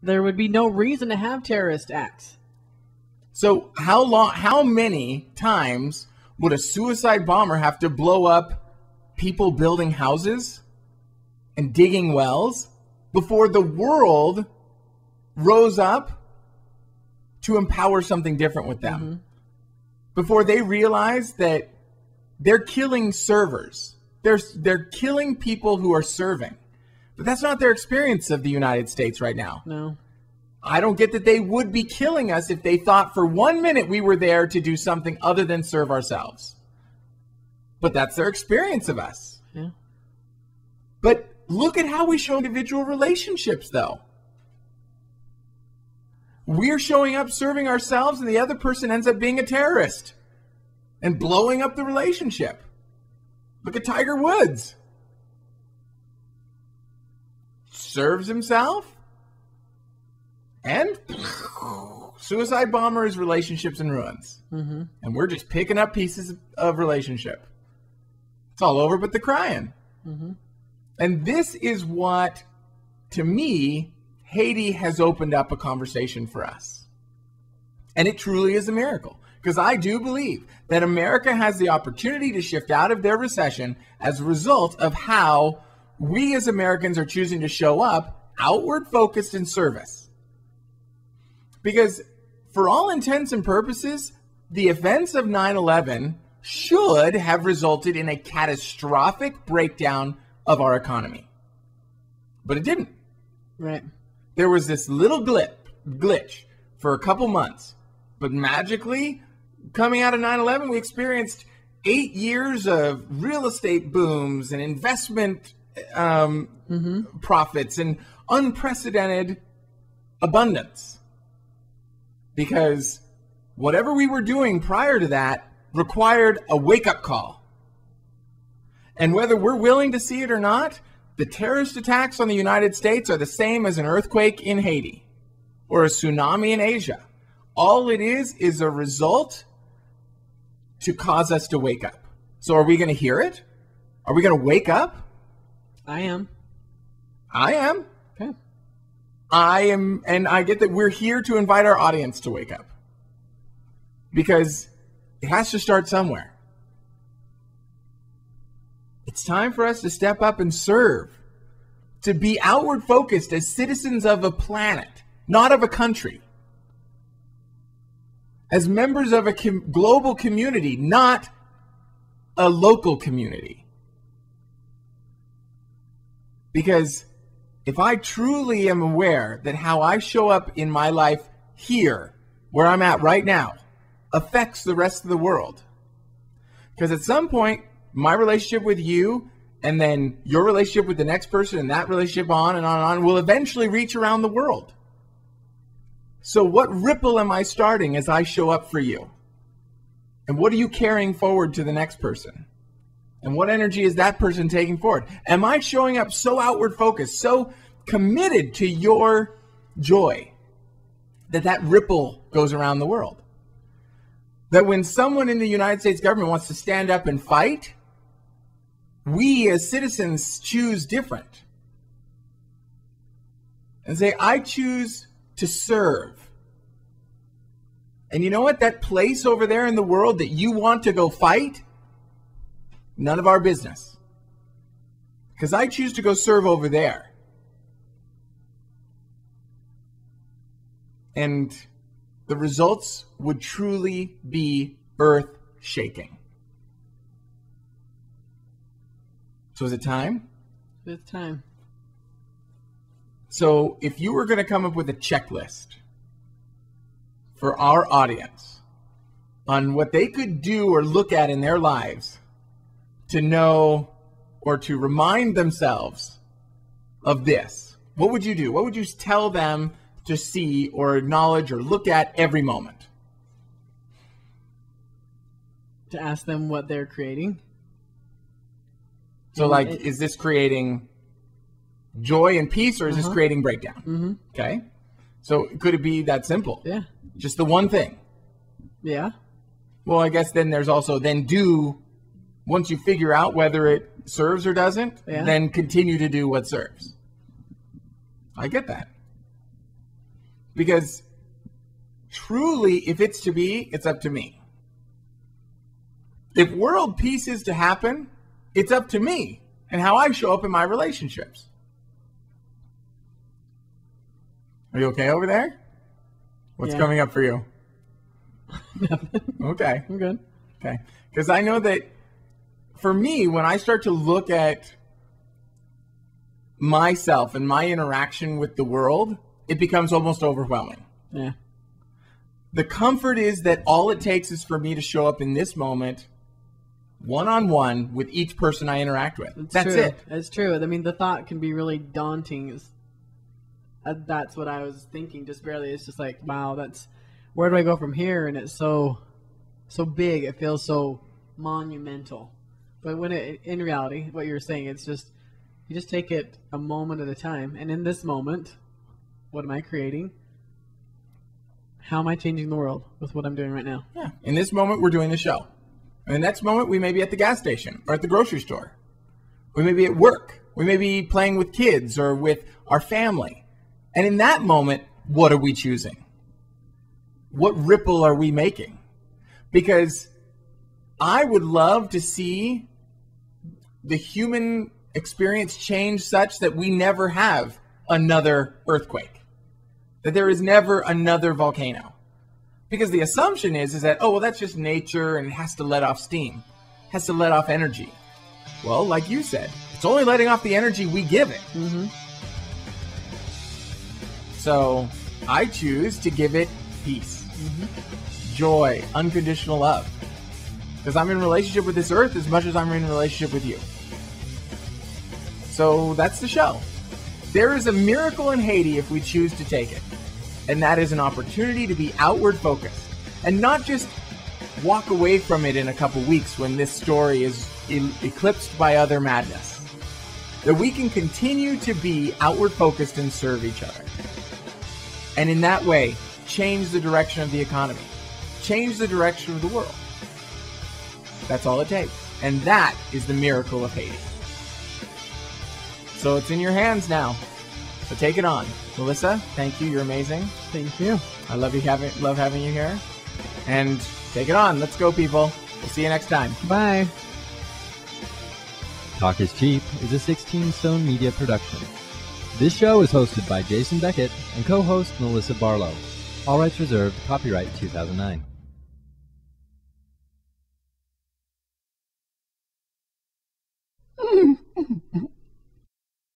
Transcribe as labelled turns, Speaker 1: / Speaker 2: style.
Speaker 1: there would be no reason to have terrorist acts.
Speaker 2: So how many times would a suicide bomber have to blow up people building houses and digging wells before the world rose up to empower something different with them? Mm-hmm. Before they realize that they're killing servers. They're killing people who are serving. But that's not their experience of the United States right now.
Speaker 1: No.
Speaker 2: I don't get that they would be killing us if they thought for 1 minute we were there to do something other than serve ourselves. But that's their experience of us.
Speaker 1: Yeah.
Speaker 2: But look at how we show individual relationships, though. We're showing up serving ourselves, and the other person ends up being a terrorist and blowing up the relationship. Look at Tiger Woods. Serves himself, and suicide bomber is relationships in ruins.
Speaker 1: Mm-hmm.
Speaker 2: And we're just picking up pieces of relationship. It's all over but the crying.
Speaker 1: Mm-hmm.
Speaker 2: And this is what, to me, Haiti has opened up a conversation for us. And it truly is a miracle. Because I do believe that America has the opportunity to shift out of their recession as a result of how we as Americans are choosing to show up outward focused in service. Because for all intents and purposes, the events of 9/11 should have resulted in a catastrophic breakdown of our economy. But it didn't.
Speaker 1: Right.
Speaker 2: There was this little glitch for a couple months. But magically, coming out of 9/11, we experienced 8 years of real estate booms and investment profits and unprecedented abundance. Because whatever we were doing prior to that required a wake-up call. And whether we're willing to see it or not, the terrorist attacks on the United States are the same as an earthquake in Haiti or a tsunami in Asia. All it is a result to cause us to wake up. So are we going to hear it? Are we going to wake up?
Speaker 1: I am.
Speaker 2: I am.
Speaker 1: Okay.
Speaker 2: I am, and I get that we're here to invite our audience to wake up. Because it has to start somewhere. It's time for us to step up and serve. To be outward focused as citizens of a planet, not of a country. As members of a global community, not a local community. Because if I truly am aware that how I show up in my life here, where I'm at right now, affects the rest of the world. Because at some point, my relationship with you, and then your relationship with the next person, and that relationship on and on and on, will eventually reach around the world. So what ripple am I starting as I show up for you? And what are you carrying forward to the next person? And what energy is that person taking forward? Am I showing up so outward focused, so committed to your joy, that ripple goes around the world? That when someone in the United States government wants to stand up and fight, we as citizens choose different. And say, I choose to serve. And you know what? That place over there in the world that you want to go fight, none of our business. Because I choose to go serve over there. And the results would truly be earth-shaking. So is it time?
Speaker 1: It's time.
Speaker 2: So if you were going to come up with a checklist for our audience on what they could do or look at in their lives to know or to remind themselves of this, what would you do? What would you tell them to see or acknowledge or look at every moment?
Speaker 1: To ask them what they're creating.
Speaker 2: So like, is this creating joy and peace, or is this creating breakdown?
Speaker 1: Mm-hmm.
Speaker 2: Okay. So could it be that simple?
Speaker 1: Yeah.
Speaker 2: Just the one thing?
Speaker 1: Yeah.
Speaker 2: Well, I guess then there's also once you figure out whether it serves or doesn't, then continue to do what serves. I get that. Because truly, if it's to be, it's up to me. If world peace is to happen, it's up to me and how I show up in my relationships. Are you okay over there? What's coming up for you?
Speaker 1: Nothing.
Speaker 2: Okay.
Speaker 1: I'm good.
Speaker 2: Okay. Because I know that for me, when I start to look at myself and my interaction with the world, it becomes almost overwhelming.
Speaker 1: Yeah.
Speaker 2: The comfort is that all it takes is for me to show up in this moment one-on-one with each person I interact with. That's
Speaker 1: true.
Speaker 2: it.
Speaker 1: It's true. I mean, the thought can be really daunting. That's what I was thinking just barely. It's just like, wow, where do I go from here? And it's so big. It feels so monumental. But in reality, what you're saying, it's just, you just take it a moment at a time. And in this moment, what am I creating? How am I changing the world with what I'm doing right now?
Speaker 2: Yeah. In this moment, we're doing the show. In the next moment, we may be at the gas station or at the grocery store. We may be at work. We may be playing with kids or with our family. And in that moment, what are we choosing? What ripple are we making? Because I would love to see the human experience change such that we never have another earthquake, that there is never another volcano. Because the assumption is that, oh, well, that's just nature and it has to let off steam, has to let off energy. Well, like you said, it's only letting off the energy we give it.
Speaker 1: Mm-hmm.
Speaker 2: So I choose to give it peace, joy, unconditional love. Because I'm in relationship with this earth as much as I'm in relationship with you. So that's the show. There is a miracle in Haiti if we choose to take it. And that is an opportunity to be outward focused and not just walk away from it in a couple weeks when this story is eclipsed by other madness. That we can continue to be outward focused and serve each other. And in that way, change the direction of the economy. Change the direction of the world. That's all it takes. And that is the miracle of Haiti. So it's in your hands now. So take it on. Melissa, thank you. You're amazing.
Speaker 1: Thank you.
Speaker 2: I love having you here. And take it on. Let's go, people. We'll see you next time.
Speaker 1: Bye.
Speaker 3: Talk is Cheap is a 16 Stone Media production. This show is hosted by Jason Beckett and co-host Melissa Barlow. All rights reserved. Copyright 2009.